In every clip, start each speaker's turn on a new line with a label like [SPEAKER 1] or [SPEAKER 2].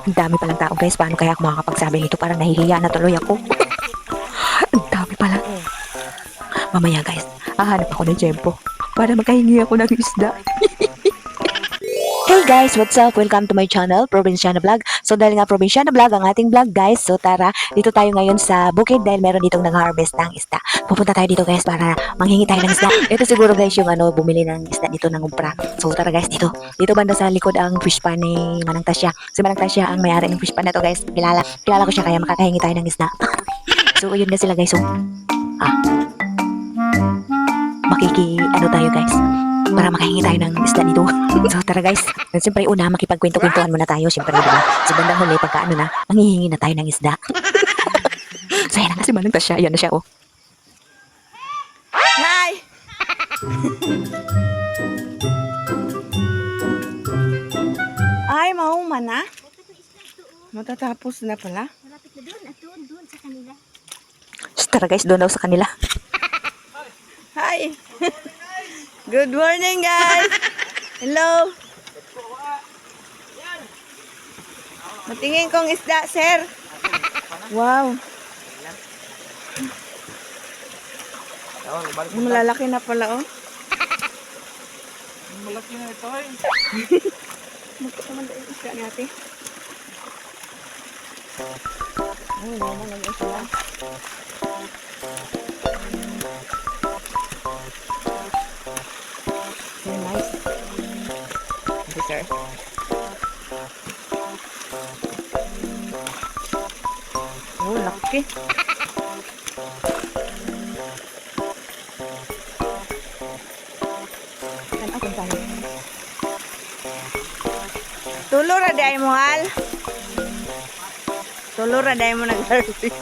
[SPEAKER 1] Ang dami palang tao guys. Paano kaya ako makakapagsabi nito? Parang nahihiya na tuloy ako. Ang dami pala. Mamaya guys, hahanap ako ng tiyempo para makahingi ako ng isda. Hey guys, what's up? Welcome to my channel, Provinciana Vlog. So dahil nga Provinciana Vlog ang ating vlog guys, so tara, dito tayo ngayon sa bukid dahil meron ditong nag-harvest ng isda. Pupunta tayo dito guys para manghingi tayo ng isda. Ito siguro guys yung bumili ng isda dito ng umpra. So tara guys, dito banda sa likod ang fish pan ni Manang Tasya. Si Manang Tasya ang may-ari ng fish pan na to guys. Kilala ko siya kaya makakahingi tayo ng isda. So yun na sila guys. So, ano tayo guys para makahingi tayo ng isda dito. So tara guys, siyempre una makipagkwento-kwentuhan muna tayo siyempre diba? Sa bandang huli pagka manghihingi na tayo ng isda. So yan na kasi Manang Tasya, yan na siya oh.
[SPEAKER 2] Hi! Ay, mauman na? Matatapos na pala?
[SPEAKER 3] Malapit na doon, at doon sa kanila.
[SPEAKER 1] So, tara guys, doon daw sa kanila.
[SPEAKER 2] Hi! Good morning, guys! Hello! Matingin kong isda, sir. Wow! Malalaki na pala, oh.
[SPEAKER 4] Malaki na ito eh.
[SPEAKER 2] Magkakamanda yung isda natin. Ay, naman ang isda. Very nice. Thank you, sir. Oh, laki. Tulo ra day mo hal. Tulo ra day mo nag-harvest.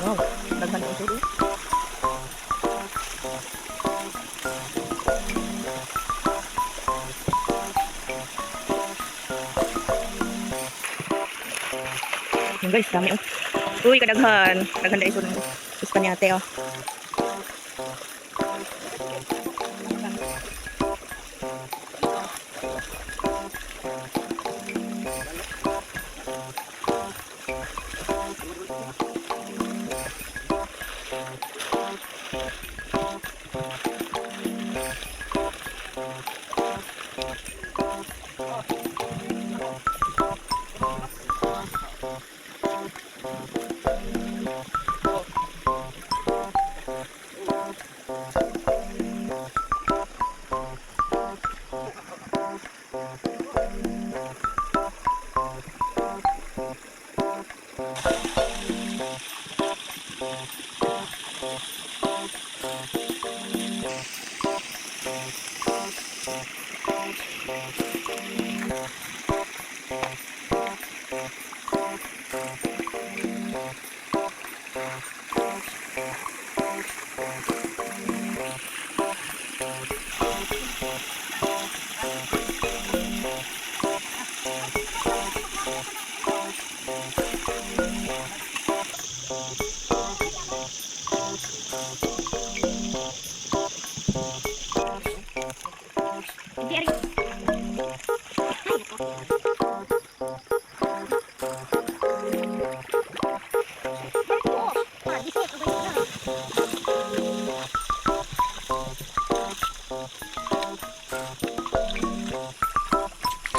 [SPEAKER 2] Wow, daghan ang tulo. Yung guys, dami oh. Uy, kadaghan. Daghan na iso ng Espanyate oh.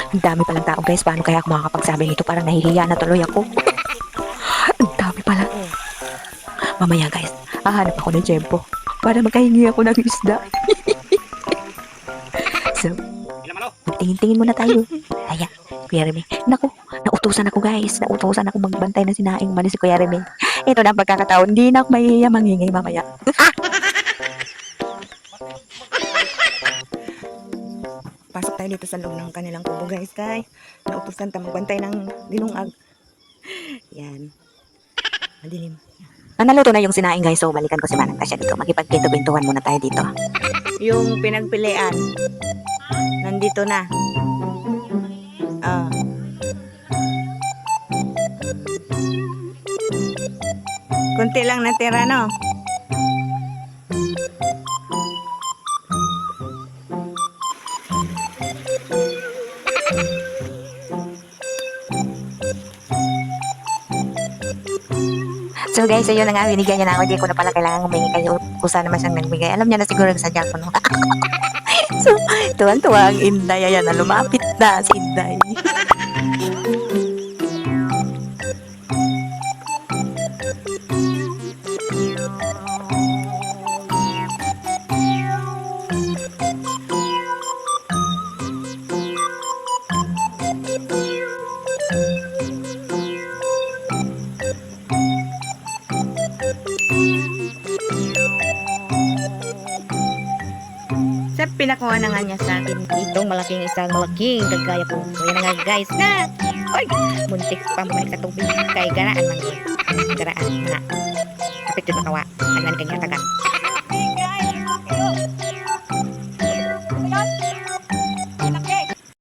[SPEAKER 1] Ang dami palang tao guys. Paano kaya ako makakapagsabi nito? Parang nahihiya na tuloy ako. Ang dami pala. Mamaya guys, hahanap ako ng tiyempo para makahingi ako ng isda. So, tingin-tingin muna tayo. Ayan, Kuya Remy. Naku, nautusan ako guys. Nautusan ako magbantay na sinaing mali si Kuya Remy. Ito na ang pagkakataon. Hindi na ako mahihiya manghingi mamaya.
[SPEAKER 2] Pasok tayo dito sa loob ng kanilang kubo guys, kay nautusan tayo magbantay ng dinungag. Yan. Madilim.
[SPEAKER 1] Naluto na yung sinaing guys. So, balikan ko si Manang Tasya dito. Makipagkito-bintuhan muna tayo dito.
[SPEAKER 2] Yung pinagpilian. Nandito na. Konti lang natira, no?
[SPEAKER 1] So guys, ayun na nga, binigyan niya na ako. Hindi ko na pala kailangan humingi kayo kung saan naman siyang nagbigay. Alam niya na siguro sadya ko, no? So, tuwang-tuwa ang Inday. Ayan na, lumapit na si Inday.
[SPEAKER 2] Sa pinakuha na nga niya sa akin itong isang malaking kagaya po. So yan na nga guys na. Oy, muntik pa bumalik sa tubig kay garaan man yun. Garaan na. Kapit yun makawa. Nagman kanya tagan.